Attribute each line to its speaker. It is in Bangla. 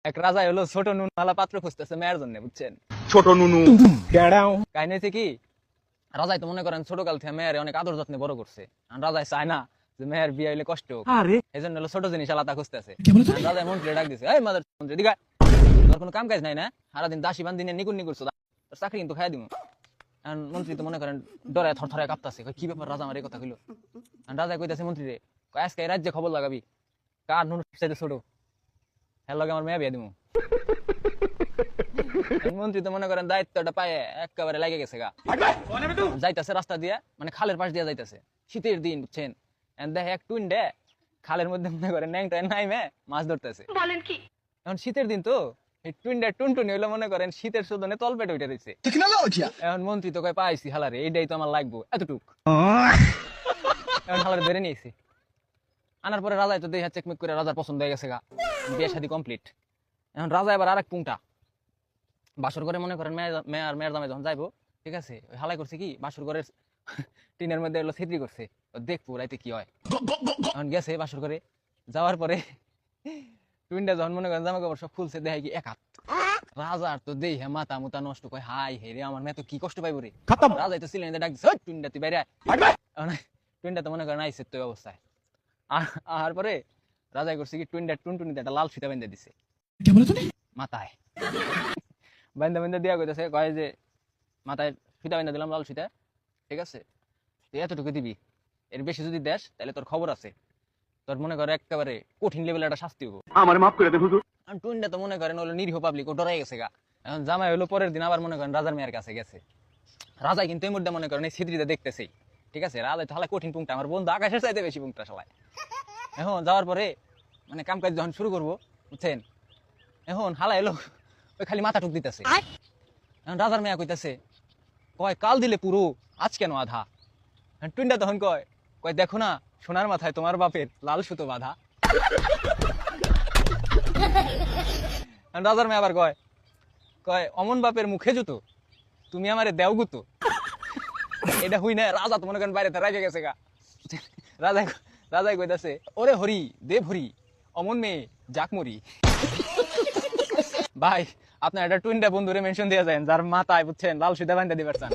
Speaker 1: এক রাজা হলো ছোট নুনওয়ালা পাত্র খুঁজতেছে মেয়ের জন্য, বুঝছেন?
Speaker 2: ছোট নুনু
Speaker 1: কাহিনী হচ্ছে কি, রাজাই তো মনে করেন ছোট কাল থেকে মেয়ের অনেক আদর যত্নে বড় করছে। আর রাজাই চায় না যে মেয়ের বিয়ে হইলে কষ্ট হোক, এই জন্য হলো ছোট জিনিস আলাদা খুঁজতেছে। রাজাই মন্ত্রী ডাক দিছে, এই মাদার মন্ত্রী দিঘা, তোর কোনো কাম কাজ নাই না? সারাদিন দাসী বান দিনে নিকুন নিকুরছো, তোর চাকরি কিন্তু খাই দিব। মন্ত্রী তো মনে করেন ডরে থরথরে কাঁপতাছে, কি ব্যাপার রাজা আমার এই কথা কইলো? রাজা কইতাছে মন্ত্রী রে, আজকে এই রাজ্যে খবর লাগাবি কার নুন চাইতে ছোট, হ্যাঁ লগে আমার মেয়ে বিয়ে দিব। মন্ত্রী তো মনে করেন দায়িত্বটা পায়ে একেবারে লেগে গেছে গা, যাইতাছে রাস্তা দিয়ে, মানে খালের পাশ দিয়ে যাইতাছে, শীতের দিন, বুঝছেন? দেখে এক টুইন্ডে খালের মধ্যে মনে করেন ন্যাংটা নাইমে মাছ ধরতেছে। বলেন কি? এখন শীতের দিন তো এই টুইন্ডা টুনটুনি হইলো মনে করেন শীতের শোধনে তল পেটে উঠে রয়েছে। এখন মন্ত্রী তো কয় পাইছি হালারে, এইটাই তো আমার লাগবো এতটুক। এখন হালারে ধরে নিয়েছি, আনার পরে রাজাই তো দেখা চেকমেক করে রাজার পছন্দ হয়ে গেছে গা, বিয়ে শাদী কমপ্লিট। এখন রাজা এবার আরেক পুংটা বাসর করে মনে করেন মেয়ের দামে যখন যাইবো, ঠিক আছে, ওই হালাই করছে কি বাসর ঘরের টিনের মধ্যে এলো ছিদ্রি করছে, দেখবো রাইতে কি হয়। এখন গেছে বাসর করে, যাওয়ার পরে টুইনটা যখন মনে করেন জামা কাপড় সব খুলছে, দেখে কি এক হাত। রাজার তো দেই হ্যাঁ মাথা মুতা নষ্ট, কয় হাই হে রে, আমার মেয়ে তো কি কষ্ট পাইব রে। রাজাই তো ছিলেন ডাক দিচ্ছে, টুইনটা তুই বাইরে। টুইনটা তো মনে করেন আইসে তো অবস্থায়। আর পরে রাজাই করছে কি টুইনটা টুনটুনিতে একটা লাল ফিতা বেঁধে দিছে মাথায়, বান্ধা বান্ধা দিয়া কইতেছে, কয় যে মাথায় ফিতা বান্ধা দিলাম লাল ফিতা, ঠিক আছে, তুই এতটুকু দিবি, এর বেশি যদি দেশ তাহলে তোর খবর আছে, তোর মনে করে একেবারে কঠিন লেভেলে একটা শাস্তি হবো।
Speaker 2: আমার মাফ করে দে হুজুর।
Speaker 1: টুইনটা তো মনে করেন হলো নিরীহ পাবলিক, ও ডরাই গেছে গা। এখন জামাই হলো পরের দিন আবার মনে করেন রাজার মেয়ের কাছে গেছে। রাজাই কিন্তু এই মুহূর্তে মনে করেন এই ছিদ্রিতে দেখতেছে, ঠিক আছে, রাজাই তো হালাই কঠিন পুংটা, আমার বন্ধু আকাশের চাইতে বেশি পুংটা শালায়। এখন যাওয়ার পরে মানে কাম কাজ যখন শুরু করবো, বুঝছেন, এখন হালা এলো ওই খালি মাথা টুক দিতেছে। এখন রাজার মেয়া কইতাছে, কয় কাল দিলে পুরো, আজ কেন আধা? টুইনটা তখন কয় কয় দেখো না সোনার মাথায় তোমার বাপের লাল সুতো বাঁধা। রাজার মেয়ে আবার কয় কয় অমন বাপের মুখে জুতো, তুমি আমারে দেও গুতো। এটা হুই না, রাজা তো মনে করেন বাইরে রাজা গেছে গা। রাজাই কইতাছে, ওরে হরি দেব হরি, অমন মেয়ে যাক মরি। ভাই আপনার একটা টুইনটা বন্ধুরে মেনশন দিয়ে যায় যার মাথায়, বুঝছেন, লাল সুতা বান্ধা দিবার চান।